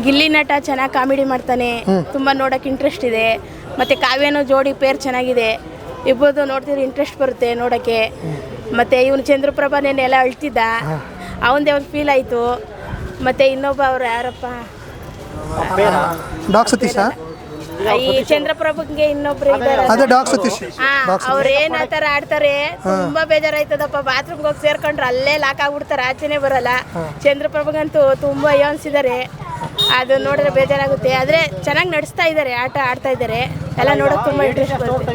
ಗಿಲ್ಲಿ ನಟ ಚೆನ್ನಾಗಿ ಕಾಮಿಡಿ ಮಾಡ್ತಾನೆ, ತುಂಬಾ ನೋಡಕ್ ಇಂಟ್ರೆಸ್ಟ್ ಇದೆ. ಮತ್ತೆ ಕಾವ್ಯನೂ ಜೋಡಿ ಪೇರ್ ಚೆನ್ನಾಗಿದೆ, ಇಬ್ಬರದು ನೋಡ್ತಿದ್ರೆ ಇಂಟ್ರೆಸ್ಟ್ ಬರುತ್ತೆ ನೋಡಕ್ಕೆ. ಮತ್ತೆ ಇವನು ಚಂದ್ರಪ್ರಭಾ ನೆನ್ನೆಲ್ಲ ಅಳ್ತಿದ್ದ, ಅವನದೇ ಒಂದು ಫೀಲ್ ಆಯ್ತು. ಮತ್ತೆ ಇನ್ನೊಬ್ಬ ಅವ್ರು ಯಾರಪ್ಪ, ಈ ಚಂದ್ರಪ್ರಭುಗೆ ಇನ್ನೊಬ್ರು ಅವ್ರೇನ್ ಆತರ ಆಡ್ತಾರೆ, ತುಂಬಾ ಬೇಜಾರಾಯ್ತದಪ್ಪ. ಬಾತ್ರೂಮ್ಗೆ ಹೋಗಿ ಸೇರ್ಕೊಂಡ್ರೆ ಅಲ್ಲೇ ಲಾಕ್ ಆಗ್ಬಿಡ್ತಾರೆ, ಆಚೆನೆ ಬರಲ್ಲ. ಚಂದ್ರಪ್ರಭುಗಂತೂ ತುಂಬಾ ಯೋನ್ಸಿದ್ದಾರೆ, ಅದು ನೋಡಿದ್ರೆ ಬೇಜಾರಾಗುತ್ತೆ. ಆದ್ರೆ ಚೆನ್ನಾಗಿ ನಡೆಸ್ತಾ ಇದ್ದಾರೆ, ಆಟ ಆಡ್ತಾ ಇದ್ದಾರೆ, ಎಲ್ಲ ನೋಡಕ್ ತುಂಬಾ ಇಂಟ್ರೆಸ್ಟ್ ಬರುತ್ತೆ.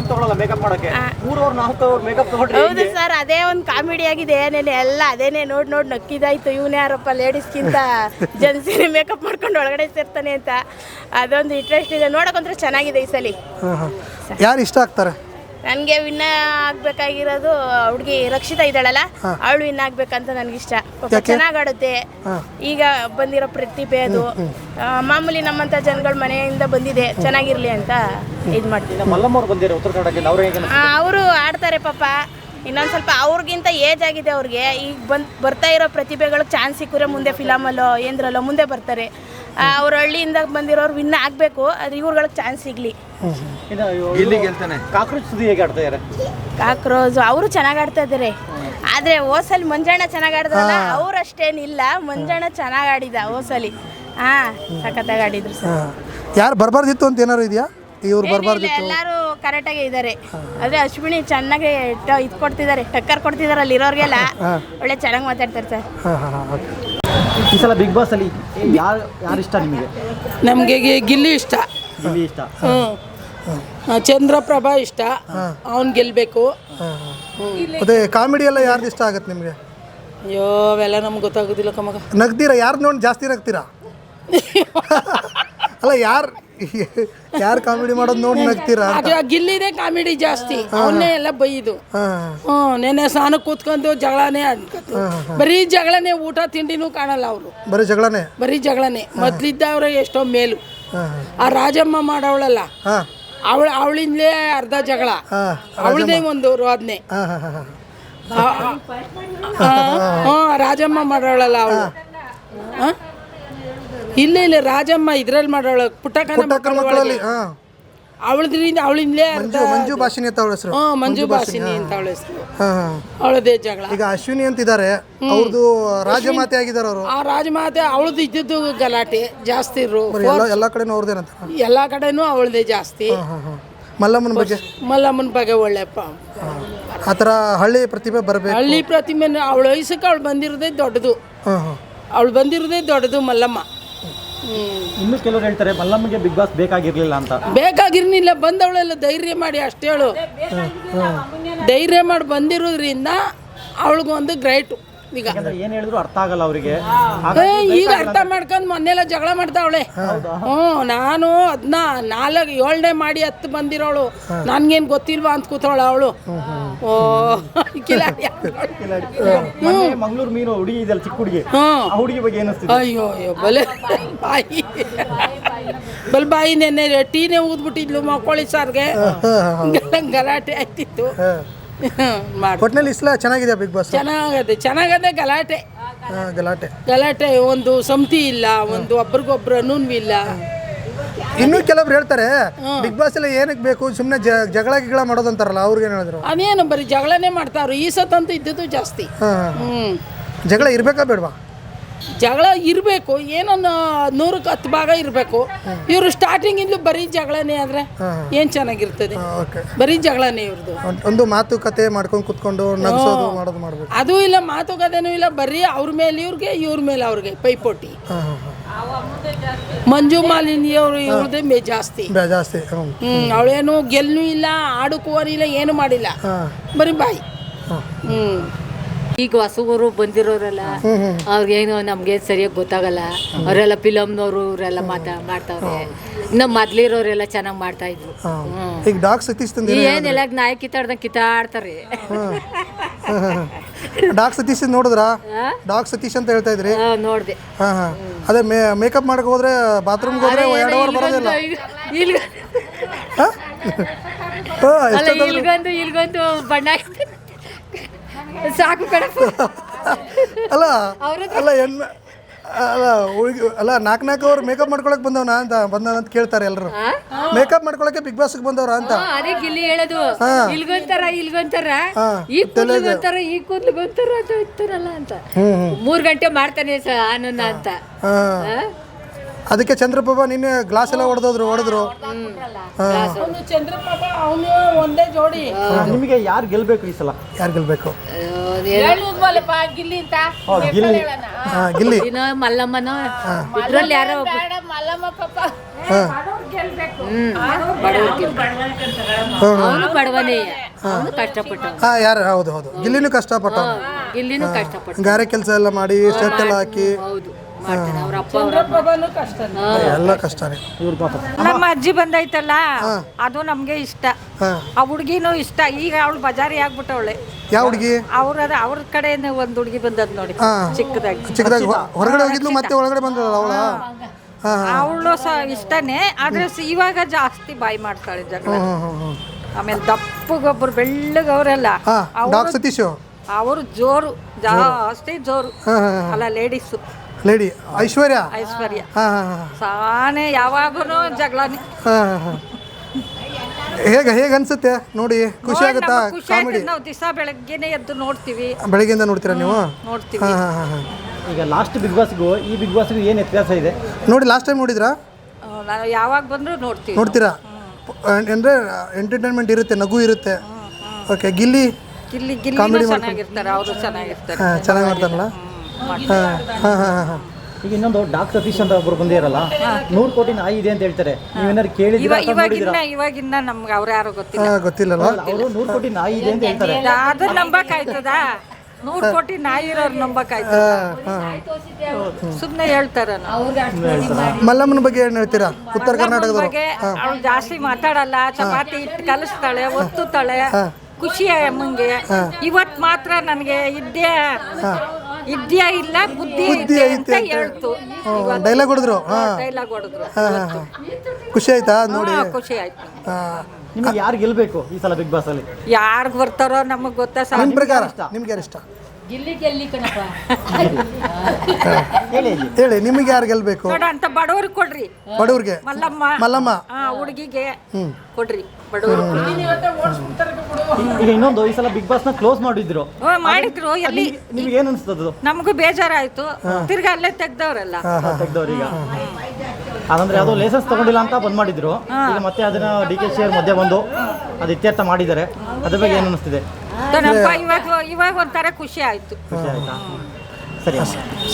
ಹೌದು ಸರ್, ಅದೇ ಒಂದು ಕಾಮಿಡಿ ಆಗಿದೆ. ನೆನೆ ಎಲ್ಲ ಅದೇನೆ ನೋಡ್ ನಕ್ಕಿದಾಯ್ತು. ಇವನೇ ಯಾರಪ್ಪ ಲೇಡೀಸ್ಗಿಂತ ಜೆಂಟ್ಸಿನೇ ಮೇಕಪ್ ಮಾಡ್ಕೊಂಡು ಒಳಗಡೆ ಸೇರ್ತಾನೆ ಅಂತ, ಅದೊಂದು ಇಂಟ್ರೆಸ್ಟ್ ಇದೆ. ನೋಡಕ್ಕಂದ್ರೆ ಚೆನ್ನಾಗಿದೆ ಈ ಸಲ. ಯಾರು ಇಷ್ಟ ಆಗ್ತಾರೆ? ನನಗೆ ವಿನ್ ಆಗ್ಬೇಕಾಗಿರೋದು ಹುಡುಗಿ ರಕ್ಷಿತಾ ಇದ್ದಾಳಲ್ಲ, ಅವಳು ವಿನ್ ಆಗ್ಬೇಕಂತ ನನಗಿಷ್ಟ. ಚೆನ್ನಾಗಿ ಆಡುತ್ತೆ, ಈಗ ಬಂದಿರೋ ಪ್ರತಿಭೆ ಅದು. ಮಾಮೂಲಿ ನಮ್ಮಂತ ಜನಗಳ ಮನೆಯಿಂದ ಬಂದಿದೆ, ಚೆನ್ನಾಗಿರ್ಲಿ ಅಂತ ಇದು ಮಾಡ್ತೀವಿ. ಅವರು ಆಡ್ತಾರೆ ಪಾಪ. ಇನ್ನೊಂದು ಸ್ವಲ್ಪ ಅವ್ರಿಗಿಂತ ಏಜ್ ಆಗಿದೆ ಅವ್ರಿಗೆ. ಈಗ ಬರ್ತಾ ಇರೋ ಪ್ರತಿಭೆಗಳಿಗೆ ಚಾನ್ಸ್ ಸಿಕ್ಕರೆ ಮುಂದೆ ಫಿಲಮಲ್ಲೋ ಏಂದ್ರಲ್ಲೋ ಮುಂದೆ ಬರ್ತಾರೆ. ಅವ್ರ ಹಳ್ಳಿಯಿಂದ ಬಂದಿರೋರು ವಿನ್ ಆಗಬೇಕು, ಅದು ಇವ್ರುಗಳಿಗೆ ಚಾನ್ಸ್ ಸಿಗಲಿ. ಕಾಕ್ರೋಜ್ ಅವರು ಚೆನ್ನಾಗಿ ಆಡ್ತಾ ಇದ್ದಾರೆ. ಆದರೆ ಓಸಲಿ ಮಂಜಣ್ಣ ಚೆನ್ನಾಗಿ ಆಡಿದ್ರಲ್ಲ, ಅವ್ರು ಅಷ್ಟೇನಿಲ್ಲ. ಮಂಜಣ್ಣ ಚೆನ್ನಾಗಿ ಆಡಿದ ಓಸಲಿ, ಸಖತ್ತಾಗಿ ಆಡಿದ್ರು ಸರ್. ಯಾರು ಬರಬಾರ್ದಿತ್ತು ಅಂತ ಏನಾರು ಇದೆಯಾ? ಇವ್ರು ಬರಬಾರ್ದಿತ್ತು. ಎಲ್ಲರೂ ಕರೆಕ್ಟಾಗಿ ಇದ್ದಾರೆ. ಆದರೆ ಅಶ್ವಿನಿ ಚೆನ್ನಾಗಿ ಇದು ಕೊಡ್ತಿದ್ದಾರೆ, ಟಕ್ಕರ್ ಕೊಡ್ತಿದ್ದಾರೆ ಅಲ್ಲಿ ಇರೋರಿಗೆಲ್ಲ. ಒಳ್ಳೆ ಚೆನ್ನಾಗಿ ಮಾತಾಡ್ತಾರೆ ಸರ್. ಈ ಸಲ ಬಿಗ್ ಬಾಸ್ ಅಲ್ಲಿ ಯಾರು ಇಷ್ಟ ನಿಮಗೆ? ನಮಗೆ ಗಿಲ್ಲಿ ಇಷ್ಟ. ಗಿಲ್ಲಿ ಇಷ್ಟ. ಚಂದ್ರಪ್ರಭಾ ಇಷ್ಟ, ಅವ್ನು ಗೆಲ್ಲಬೇಕು. ಅದೇ ಕಾಮಿಡಿ ಎಲ್ಲ ಯಾರ್ದು ಇಷ್ಟ ಆಗತ್ತೆ ನಿಮಗೆ? ಅಯ್ಯೋ ಅವೆಲ್ಲ ನಮ್ಗೆ ಗೊತ್ತಾಗೋದಿಲ್ಲ ಕಮಗ. ನಗ್ತೀರಾ? ಯಾರು ನೋಡಿ ಜಾಸ್ತಿ ನಗ್ತೀರಾ? ಅಲ್ಲ, ಯಾರು ಕಾಮಿಡಿ ಮಾಡೋದು ನೋಡಿ ನಗ್ತೀರಾ? ಗಿಲ್ಲಿದೆ ಕಾಮಿಡಿ ಜಾಸ್ತಿ, ಅವನ್ನೇ ಎಲ್ಲ ಬೈದು. ನೆನೆ ಸ್ನಾನಕ್ಕೆ ಕೂತ್ಕೊಂಡು ಜಗಳನೇ ಅನ್ಕತ್ತು. ಬರೀ ಜಗಳನೇ, ಊಟ ತಿಂಡಿನೂ ಕಾಣಲ್ಲ ಅವರು. ಬರೀ ಜಗಳನೇ. ಮೊದ್ಲಿದ್ದವ್ರೆ ಎಷ್ಟೋ ಮೇಲು. ಆ ರಾಜಮ್ಮ ಮಾಡವಳಲ್ಲ, ಅವಳಿಂದಲೇ ಅರ್ಧ ಜಗಳ, ಅವಳದೇ ಒಂದು ರೋದನೆ. ರಾಜಮ್ಮ ಮಾಡೋಳಲ್ಲ ಅವಳು. ಇಲ್ಲ ರಾಜಮ್ಮ ಇದ್ರಲ್ಲಿ ಮಾಡೋಳ, ಪುಟ್ಟಕ್ಕನ ಮಕ್ಕಳಲ್ಲಿ ಅವಳಿಂದಲೇ ಮಂಜು ಭಾಷಿನಿ ಅಂತ ಅವಳ ಹೆಸರು. ಮಂಜು ಭಾಷಿನಿ ಅಂತ ಅವಳ ಹೆಸರು. ಅವಳದೇ ಜಗಳ. ಈಗ ಅಶ್ವಿನಿ ಅಂತಿದ್ದಾರೆ, ಅವ್ರದ್ದು ರಾಜಮಾತೆ ಆಗಿದ್ದಾರೆ ಅವರು. ಆ ರಾಜಮಾತೆ ಅವಳದ್ದು ಇದ್ದದ್ದು ಗಲಾಟೆ ಜಾಸ್ತಿ. ಎಲ್ಲ ಕಡೆನೂ ಅವ್ರದ್ದೇನಂತ? ಎಲ್ಲ ಕಡೆನೂ ಅವಳದೇ ಜಾಸ್ತಿ. ಮಲ್ಲಮ್ಮನ ಬಗ್ಗೆ ಒಳ್ಳೆ ಆ ಥರ ಹಳ್ಳಿ ಪ್ರತಿಭೆ ಬರಬೇಕು. ಹಳ್ಳಿ ಪ್ರತಿಭೆ ಅವಳ ವಯಸ್ಸಕ್ಕೆ ಅವಳು ಬಂದಿರೋದೇ ದೊಡ್ಡದು ಮಲ್ಲಮ್ಮ. ಇನ್ನು ಕೆಲವರು ಹೇಳ್ತಾರೆ ಮಲ್ಲಮ್ಮಗೆ ಬಿಗ್ ಬಾಸ್ ಬೇಕಾಗಿರ್ಲಿಲ್ಲ ಅಂತ. ಬೇಕಾಗಿರ್ಲಿಲ್ಲ, ಬಂದವಳೆಲ್ಲ ಧೈರ್ಯ ಮಾಡಿ ಅಷ್ಟೇ. ಹೇಳು, ಧೈರ್ಯ ಮಾಡಿ ಬಂದಿರೋದ್ರಿಂದ ಅವಳಿಗೊಂದು ಗ್ರೇಟು. ಈಗ ಏನ್ ಹೇಳಿದ್ರು ಅರ್ಥ ಆಗಲ್ಲ ಅವರಿಗೆ. ಈಗ ಅರ್ಥ ಮಾಡ್ಕೊಂಡು ಮೊನ್ನೆಲ್ಲ ಜಗಳ ಮಾಡ್ತಾವಳೆ. ನಾನು ಅದನ್ನ 7ನೇ ಮಾಡಿ 10 ಬಂದಿರೋಳು, ನನ್ಗೇನು ಗೊತ್ತಿಲ್ವಾ ಅಂತ ಕೂತವಳ ಅವಳು. ಮಂಗಳೂರು ಮೀನು ಹುಡುಗಿ ಇದೆಯಲ್ಲ, ಚಿಕ್ಕ ಹುಡುಗಿ, ಹುಡುಗಿ ಬಗ್ಗೆ ಏನಿಸ್ತಿದೆ? ಅಯ್ಯೋ ಬಾಯಿ ನೆನ್ನೆ ಟೀನೇ ಊದ್ಬಿಟ್ಟಿದ್ಲು ಮಕ್ಕಳಿ ಸಾರ್ಗೆ, ಗಲಾಟೆ ಆಯ್ತಿತ್ತು. ಒಟ್ಟಿನಲ್ಲಿ ಇಸ್ಲ ಚೆನ್ನಾಗಿದೆ ಬಿಗ್ ಬಾಸ್. ಚೆನ್ನಾಗದೆ. ಗಲಾಟೆ ಒಂದು ಸಂತಿ ಇಲ್ಲ, ಒಂದು ಒಬ್ರಿಗೊಬ್ರು ಅನ್ನೂನ್ವಿ ಇಲ್ಲ. ಇನ್ನೂ ಕೆಲವ್ರು ಹೇಳ್ತಾರೆ ಬಿಗ್ ಬಾಸ್ ಎಲ್ಲ ಏನಕ್ಕೆ ಬೇಕು, ಸುಮ್ಮನೆ ಜಗಳ ಮಾಡೋದಂತಾರಲ್ಲ, ಅವ್ರಿಗೆ ಏನು ಹೇಳಿದ್ರು? ಅದೇನು ಬರೀ ಜಗಳನೇ ಮಾಡ್ತಾವ್ರು. ಈ ಸತಂತೂ ಇದ್ದದ್ದು ಜಾಸ್ತಿ. ಜಗಳ ಇರ್ಬೇಕಾ ಬೇಡವಾ? ಜಗಳ ಇರಬೇಕು, ಏನೋ 100ಕ್ಕೆ 10 ಭಾಗ ಇರಬೇಕು. ಇವರು ಸ್ಟಾರ್ಟಿಂಗಿಂದಲೂ ಬರೀ ಜಗಳನೇ ಆದ್ರೆ ಏನು ಚೆನ್ನಾಗಿರ್ತದೆ? ಬರೀ ಜಗಳನೇ ಇವ್ರದ್ದು. ಒಂದು ಮಾತುಕತೆ ಮಾಡ್ಕೊಂಡು ಕುತ್ಕೊಂಡು ನಗಿಸೋದು ಮಾಡೋದು ಮಾಡಬೇಕು. ಅದು ಇಲ್ಲ, ಮಾತುಕತೆನೂ ಇಲ್ಲ, ಬರೀ ಅವ್ರ ಮೇಲೆ ಇವ್ರ ಮೇಲೆ ಅವ್ರಿಗೆ ಪೈಪೋಟಿ. ಮಂಜು ಮಾಲಿನಿ ಅವರು ಇವ್ರದೇ ಜಾಸ್ತಿ. ಅವಳೇನು ಗೆಲ್ಲೂ ಇಲ್ಲ, ಆಡಕ್ಕೂ ಇಲ್ಲ, ಏನು ಮಾಡಿಲ್ಲ, ಬರೀ ಬಾಯಿ. ಈಗ ಹೊಸವರು ಬಂದಿರೋರೆಲ್ಲ ಅವ್ರಿಗೇನು ನಮ್ಗೇನು ಸರಿಯಾಗಿ ಗೊತ್ತಾಗಲ್ಲ. ಅವರೆಲ್ಲ ಫಿಲಮ್ನವರು ಇವರೆಲ್ಲ ಮಾಡ್ತಾವ್ರೆ. ಇನ್ನು ಮೊದ್ಲಿರೋರೆಲ್ಲ ಚೆನ್ನಾಗಿ ಮಾಡ್ತಾ ಇದ್ರು. ಏನೆಲ್ಲ ನಾಯಿ ಕಿತ್ತಾಡ್ತಾರೆ. ಡಾಕ್ ಸತೀಶ್ ನೋಡಿದ್ರಾ? ಡಾಕ್ ಸತೀಶ್ ಅಂತ ಹೇಳ್ತಾ ಇದ್ರಿ. ನೋಡಿದೆ. ಅದೇ ಮೇಕಪ್ ಮಾಡಕ್ ಹೋದ್ರೆ ಬಾತ್ರೂಮ್ಗೆ ಹೋದ್ರೆ 2 ಅವರ್ ಬರೋದಿಲ್ಲ. ಇಲ್ಗೊಂದು ಬಣ್ಣ ಸಾಕು ಕಣ. ಅಲ್ಲ ಅಲ್ಲ ನಾಲ್ಕು ಅವ್ರು ಮೇಕಪ್ ಮಾಡ್ಕೊಳಕ್ ಬಂದವನ ಅಂತ ಕೇಳ್ತಾರೆ ಎಲ್ಲರೂ. ಮೇಕಪ್ ಮಾಡ್ಕೊಳಕ್ಕೆ ಬಿಗ್ ಬಾಸ್ಗೆ ಬಂದವ್ರ ಅಂತ. ಅದೇ ಗಿಲ್ಲಿ ಹೇಳೋದು ಇಲ್ಗೊಂತಾರ ಈ ಕೂದ್ಲಿಗೊಂತಾರ ಈ ಕೂದ್ಲಿಗೊಂತಾರ ಅಂತ ಇರ್ತಾರಲ್ಲ ಅಂತ 3 ಗಂಟೆ ಮಾಡ್ತಾನೆ ಆನಂದ ಅಂತ. ಅದಕ್ಕೆ ಚಂದ್ರಪ್ರಭಾ ನಿನ್ನೆ ಗ್ಲಾಸ್ ಎಲ್ಲ ಹೊಡೆದ್ರು. ಅವನು ಚಂದ್ರಪ್ರಭ ಅವನು ಒಂದೇ ಜೋಡಿ. ನಿಮಗೆ ಯಾರು ಗೆಲ್ಬೇಕು ಈ ಸಲ? ಯಾರು ಗೆಲ್ಬೇಕು? ಹೇಳಿದ್ವಲ್ಲಪ್ಪ ಗಿಲ್ಲಿ ಅಂತ. ಗಿಲ್ಲಿ. ಗಿಲ್ಲಿ. ಮಲ್ಲಮ್ಮನ ಇದ್ರಲ್ಲಿ ಯಾರೋ ಮಲ್ಲಮ್ಮ ಪಾಪ ಅವನು ಬಡವನೇ, ಅವನು ಕಷ್ಟಪಟ್ಟ. ಯಾರು? ಹೌದು ಗಿಲ್ಲಿನೂ ಕಷ್ಟಪಟ್ಟ. ಇಲ್ಲಿನೂ ಕಷ್ಟಪಟ್ಟ, ಗಾರೆ ಕೆಲಸ ಎಲ್ಲ ಮಾಡಿ ಶರ್ಟ್ ಎಲ್ಲ ಹಾಕಿ. ಹೌದು ಮಾಡ್ತಾನೆ. ಅವ್ರ ಅಪ್ಪ ಚಂದ್ರಪ್ರಭನು ಕಷ್ಟನೇ. ಎಲ್ಲ ಕಷ್ಟನೇ. ನಮ್ಮ ಅಜ್ಜಿ ಬಂದೈತಲ್ಲ ಅದು ನಮ್ಗೆ ಇಷ್ಟ. ಆ ಹುಡ್ಗಿನೂ ಇಷ್ಟ. ಈಗ ಅವಳು ಬಜಾರಿ ಆಗ್ಬಿಟ್ಟವಳೆ. ಯಾವ ಹುಡುಗಿ? ಅವ್ರ ಕಡೆಯಿಂದ ಒಂದ್ ಹುಡ್ಗಿ ಬಂದದ್ ನೋಡಿ, ಚಿಕ್ಕದಾಗಿ ಹೊರಗಡೆ ಹೋಗಿದ್ಲು ಮತ್ತೆ ಒಳಗಡೆ ಬಂದಲ್ಲ ಅವಳ. ಅವಳು ಸಹ ಇಷ್ಟನೇ, ಆದ್ರೆ ಇವಾಗ ಜಾಸ್ತಿ ಬಾಯಿ ಮಾಡ್ತಾಳೆ ಜಗಳ. ಆಮೇಲೆ ದಪ್ಪಗೊಬ್ಬರು ಬೆಳ್ಳಗವ್ರೆಲ್ಲ ಡಾಕ್ ಸತೀಶ್ ಅವರು ಜೋರು, ಜಾಸ್ತಿ ಜೋರು ಅಲ್ಲ. ಲೇಡಿ ಐಶ್ವರ್ಯ ಸಾನೆ ಯಾವಾಗೂನು ಜಗಳನೇ. ಹೇಗೆ ಅನ್ಸುತ್ತೆ ನೋಡಿ? ಖುಷಿ ಆಗುತ್ತಾ? ಕಾಮಿಡಿ ನಾವು ದಿವಸ ಬೆಳಗ್ಗೆನೆ ಎದ್ದು ನೋಡ್ತೀವಿ. ಬೆಳಗ್ಗೆಯಿಂದ ನೋಡ್ತೀರಾ ನೀವು? ನೋಡ್ತೀವಿ. ಈಗ ಲಾಸ್ಟ್ ಬಿಗ್ ಬಾಸ್ಗೂ ಈ ಬಿಗ್ ಬಾಸ್ಗೂ ಏನು ವ್ಯತ್ಯಾಸ ಇದೆ ನೋಡಿ? ಲಾಸ್ಟ್ ಟೈಮ್ ನೋಡಿದ್ರಾ? ನಾವು ಯಾವಾಗ ಬಂದರೂ ನೋಡ್ತೀರಾ? ಅಂದರೆ ಎಂಟರ್ಟೈನ್ಮೆಂಟ್ ಇರುತ್ತೆ, ನಗು ಇರುತ್ತೆ. ಓಕೆ. ಗಿಲ್ಲಿ ಚೆನ್ನಾಗಿರ್ತಾರೆ, ಅವರು ಚೆನ್ನಾಗಿರ್ತಾರೆ. ಚೆನ್ನಾಗಿ ಮಾಡ್ತಾರಲ್ಲ. ಈಗ ಇನ್ನೊಂದು ಡಾಕ್ ಸತೀಶ್ ಅಂತ ಒಬ್ರು ಬಂದಿರಲ್ಲ, 100 ಕೋಟಿ ನಾಯಿ ಇದೆ ಅಂತ ಹೇಳ್ತಾರೆ. ನೀವೇನಾದ್ರು ಕೇಳಿದ್ರೆ ಇವಾಗಿನ್ನ ನಮ್ಗೆ ಅವ್ರು ಯಾರು ಗೊತ್ತಿಲ್ಲ. ಗೊತ್ತಿಲ್ಲಲ್ಲ. ಅವರು 100 ಕೋಟಿ ನಾಯಿ ಇದೆ ಅಂತ ಹೇಳ್ತಾರೆ. ಅದನ್ನ ನಂಬಕ್ಕಾಯ್ತದ? 100 ಕೋಟಿ ನಾಯಿ ಇರೋರು ನಂಬಕ್ಕಾಯ್ತದ? ಸುಮ್ಮನೆ ಹೇಳ್ತಾರ. ಮಲ್ಲಮ್ಮನ ಬಗ್ಗೆ ಏನು ಹೇಳ್ತೀರಾ? ಉತ್ತರ ಕರ್ನಾಟಕದ ಬಗ್ಗೆ ಅವಳು ಜಾಸ್ತಿ ಮಾತಾಡಲ್ಲ. ಚಪಾತಿ ಇಟ್ಟು ಕಲಿಸ್ತಾಳೆ, ಒತ್ತುತ್ತಾಳೆ. ಖುಷಿ ಅಮ್ಮಂಗೆ. ಇವತ್ ಮಾತ್ರ ನನಗೆ ಇದ್ಯಾ ಇಲ್ಲ ಬುದ್ಧಿ ಐತೆ ಅಂತ ಹೇಳ್ತು. ಡೈಲಾಗ್ ಹೊಡೆದ್ರು. ಖುಷಿ ಆಯ್ತಾ ನೋಡಿ? ಖುಷಿ ಆಯ್ತು. ನಿಮ್ಗೆ ಯಾರು ಗೆಲ್ಬೇಕು ಈ ಸಲ ಬಿಗ್ ಬಾಸ್ ಅಲ್ಲಿ? ಯಾರ್ಗ್ ಬರ್ತಾರೋ ನಮಗ್ ಗೊತ್ತಾ ಸರ್. ನಿಮ್ಮ ಪ್ರಕಾರ ನಿಮ್ಗೆ ಯಾರು ಇಷ್ಟ? ಗಿಲ್ಲಿ ಕಣಪ್ಪ. ಹೇಳಿ, ನಿಮಗೆ ಯಾರು ಗೆಲ್ಬೇಕು? ನೋಡ ಅಂತ ಬಡವ್ರಿಗೆ ಕೊಡ್ರಿ. ಬಡವ್ರಿಗೆ ಮಲ್ಲಮ್ಮ ಹುಡುಗಿಗೆ ಕೊಡ್ರಿ. ಬಡವರು ಈಗ ಇನ್ನೊಂದು ಈ ಸಲ ಬಿಗ್ ಬಾಸ್ ನ ಕ್ಲೋಸ್ ಮಾಡಿದ್ರು. ಎಲ್ಲಿ ನಿಮ್ಗೆ ಏನ್ ಅನ್ಸ್ತದ? ನಮಗೂ ಬೇಜಾರಾಯ್ತು. ತಿರ್ಗಾ ಅಲ್ಲೇ ತೆಗ್ದವ್ರಲ್ಲ. ತೆಗ್ದವ್ರೀಗ ಅದಂದ್ರೆ ಯಾವುದೋ ಲೈಸೆನ್ಸ್ ತಗೊಂಡಿಲ್ಲ ಅಂತ ಬಂದ್ ಮಾಡಿದ್ರು. ಈಗ ಮತ್ತೆ ಅದನ್ನ DK ಮಧ್ಯೆ ಬಂದು ಅದು ಇತ್ಯರ್ಥ ಮಾಡಿದ್ದಾರೆ. ಅದ್ರ ಬಗ್ಗೆ ಏನು ಅನಿಸ್ತಿದೆ? ಇವಾಗ ಒಂಥರ ಖುಷಿ ಆಯ್ತು. ಖುಷಿ ಆಯ್ತಾ? ಸರಿ.